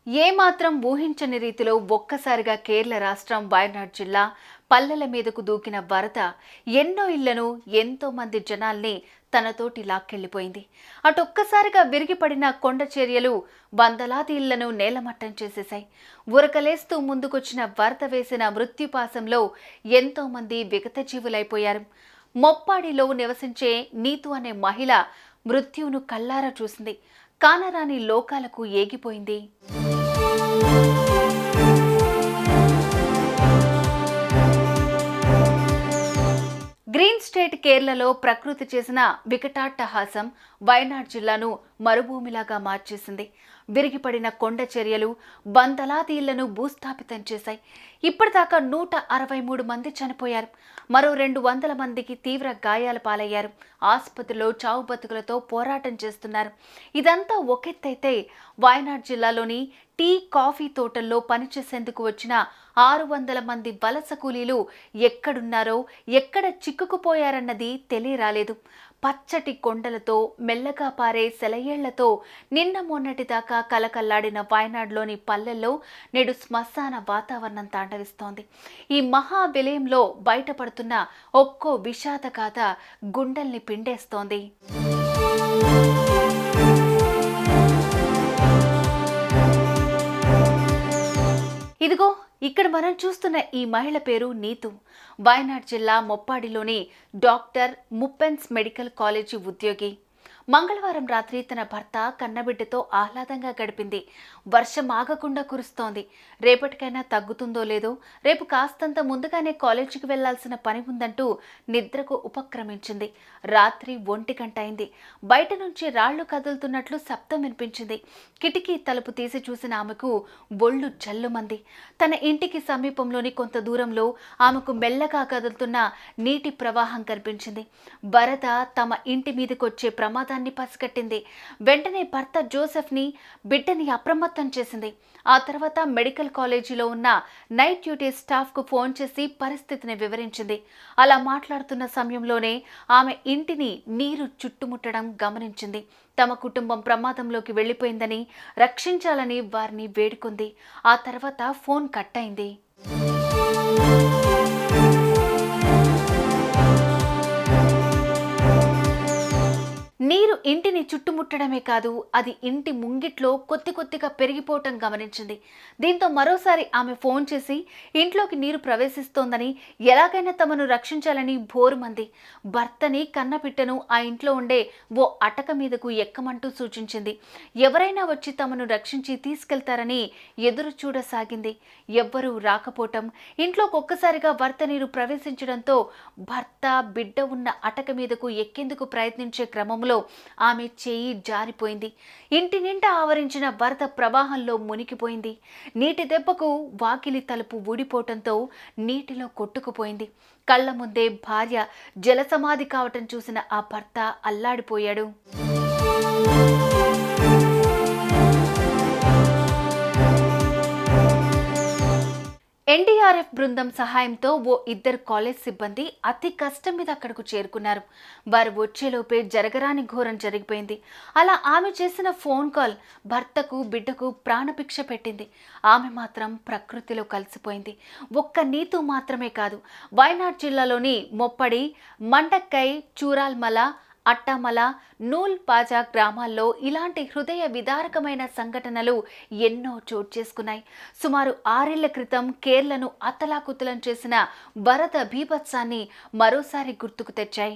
ఏమాత్రం ఊహించని రీతిలో ఒక్కసారిగా కేరళ రాష్ట్రం వయనాడ్ జిల్లా పల్లెల మీదకు దూకిన వరద ఎన్నో ఇళ్లను ఎంతో మంది జనాల్ని తనతోటి లాక్కెళ్లిపోయింది. అటొక్కసారిగా విరిగిపడిన కొండ చర్యలు వందలాది ఇళ్లను నేలమట్టం చేసేశాయి. ఉరకలేస్తూ ముందుకొచ్చిన వరద వేసిన మృత్యుపాసంలో ఎంతో మంది విగతజీవులైపోయారు. మొప్పాడిలో నివసించే నీతు అనే మహిళ మృత్యువును కల్లారా చూసింది. కానరాని లోకాలకు ఏగిపోయింది. గ్రీన్ స్టేట్ కేరళలో ప్రకృతి చేసిన వికటాట్టహాసం వయనాడ్ జిల్లాను మరుభూమిలాగా మార్చేసింది. విరిగిపడిన కొండ చర్యలు వందలాది ఇళ్లను భూస్థాపితం చేశాయి. ఇప్పటిదాకా 163 మంది చనిపోయారు. మరో 200 మందికి తీవ్ర గాయాల పాలయ్యారు. ఆసుపత్రిలో చావు బతుకులతో పోరాటం చేస్తున్నారు. ఇదంతా ఒకెత్తైతే వయనాడ్ జిల్లాలోని టీ, కాఫీ తోటల్లో పనిచేసేందుకు వచ్చిన 600 మంది వలస కూలీలు ఎక్కడున్నారో, ఎక్కడ చిక్కుకుపోయారన్నది తెలియరాలేదు. పచ్చటి కొండలతో, మెల్లగా పారే సెలయేళ్లతో నిన్న మొన్నటి దాకా కలకల్లాడిన వయనాడ్లోని పల్లెల్లో నేడు శ్మశాన వాతావరణం తాండవిస్తోంది. ఈ మహా విలయంలో బయటపడుతున్న ఒక్కో విషాద గాథ గుండెల్ని పిండేస్తోంది. ఇదిగో ఇక్కడ మనం చూస్తున్న ఈ మహిళ పేరు నీతు. వయనాడ్ జిల్లా మొప్పాడిలోని డాక్టర్ ముప్పెన్స్ మెడికల్ కాలేజీ ఉద్యోగి. మంగళవారం రాత్రి తన భర్త కన్నబిడ్డతో ఆహ్లాదంగా గడిపింది. వర్షం ఆగకుండా కురుస్తోంది. రేపటికైనా తగ్గుతుందో లేదో, రేపు కాస్తంత ముందుగానే కాలేజీకి వెళ్లాల్సిన పని ఉందంటూ నిద్రకు ఉపక్రమించింది. రాత్రి 1 గంట అయింది. బయట నుంచి రాళ్లు కదులుతున్నట్లు శబ్దం వినిపించింది. కిటికీ తలుపు తీసి చూసిన ఆమెకు ఒళ్ళు జల్లుమంది. తన ఇంటికి సమీపంలోని కొంత దూరంలో ఆమెకు మెల్లగా కదులుతున్న నీటి ప్రవాహం కనిపించింది. వరద తమ ఇంటి మీదకొచ్చే ప్రమాదం పసిగట్టింది. వెంటనే భర్త జోసెఫ్ని, బిడ్డని అప్రమత్తం చేసింది. ఆ తర్వాత మెడికల్ కాలేజీలో ఉన్న నైట్ డ్యూటీ స్టాఫ్కు ఫోన్ చేసి పరిస్థితిని వివరించింది. అలా మాట్లాడుతున్న సమయంలోనే ఆమె ఇంటిని నీరు చుట్టుముట్టడం గమనించింది. తమ కుటుంబం ప్రమాదంలోకి వెళ్లిపోయిందని, రక్షించాలని వారిని వేడుకుంది. ఆ తర్వాత ఫోన్ కట్ అయింది. నీరు ఇంటిని చుట్టుముట్టడమే కాదు, అది ఇంటి ముంగిట్లో కొద్దిగా పెరిగిపోవటం గమనించింది. దీంతో మరోసారి ఆమె ఫోన్ చేసి ఇంట్లోకి నీరు ప్రవేశిస్తోందని, ఎలాగైనా తమను రక్షించాలని బోరుమంది. భర్తని, కన్నబిడ్డను ఆ ఇంట్లో ఉండే ఓ అటక మీదకు ఎక్కమంటూ సూచించింది. ఎవరైనా వచ్చి తమను రక్షించి తీసుకెళ్తారని ఎదురు చూడసాగింది. ఎవ్వరూ రాకపోవటం, ఇంట్లోకి ఒక్కసారిగా వరద నీరు ప్రవేశించడంతో భర్త, బిడ్డ ఉన్న అటక మీదకు ఎక్కేందుకు ప్రయత్నించే క్రమంలో ఆమె చేయి జారిపోయింది. ఇంటి నిండా ఆవరించిన వరద ప్రవాహంలో మునిగిపోయింది. నీటి దెబ్బకు వాకిలి తలుపు ఊడిపోవటంతో నీటిలో కొట్టుకుపోయింది. కళ్ల ముందే భార్య జలసమాధి కావటం చూసిన ఆ భర్త అల్లాడిపోయాడు. ఎన్డీఆర్ఎఫ్ బృందం సహాయంతో ఓ 2 కాలేజ్ సిబ్బంది అతి కష్టం మీద అక్కడకు చేరుకున్నారు. వారు వచ్చేలోపే జరగరాని ఘోరం జరిగిపోయింది. అలా ఆమె చేసిన ఫోన్ కాల్ భర్తకు, బిడ్డకు ప్రాణభిక్ష పెట్టింది. ఆమె మాత్రం ప్రకృతిలో కలిసిపోయింది. ఒక్క నీతు మాత్రమే కాదు, వయనాడ్ జిల్లాలోని మొప్పడి, మండక్కై, చూరాల్మల, అట్టామల, నూల్ పాజా గ్రామాల్లో ఇలాంటి హృదయ విదారకమైన సంఘటనలు ఎన్నో చోటు చేసుకున్నాయి. సుమారు 6 ఏళ్ల క్రితం కేరళను అతలాకుతలం చేసిన వరద బీభత్సాన్ని మరోసారి గుర్తుకు తెచ్చాయి.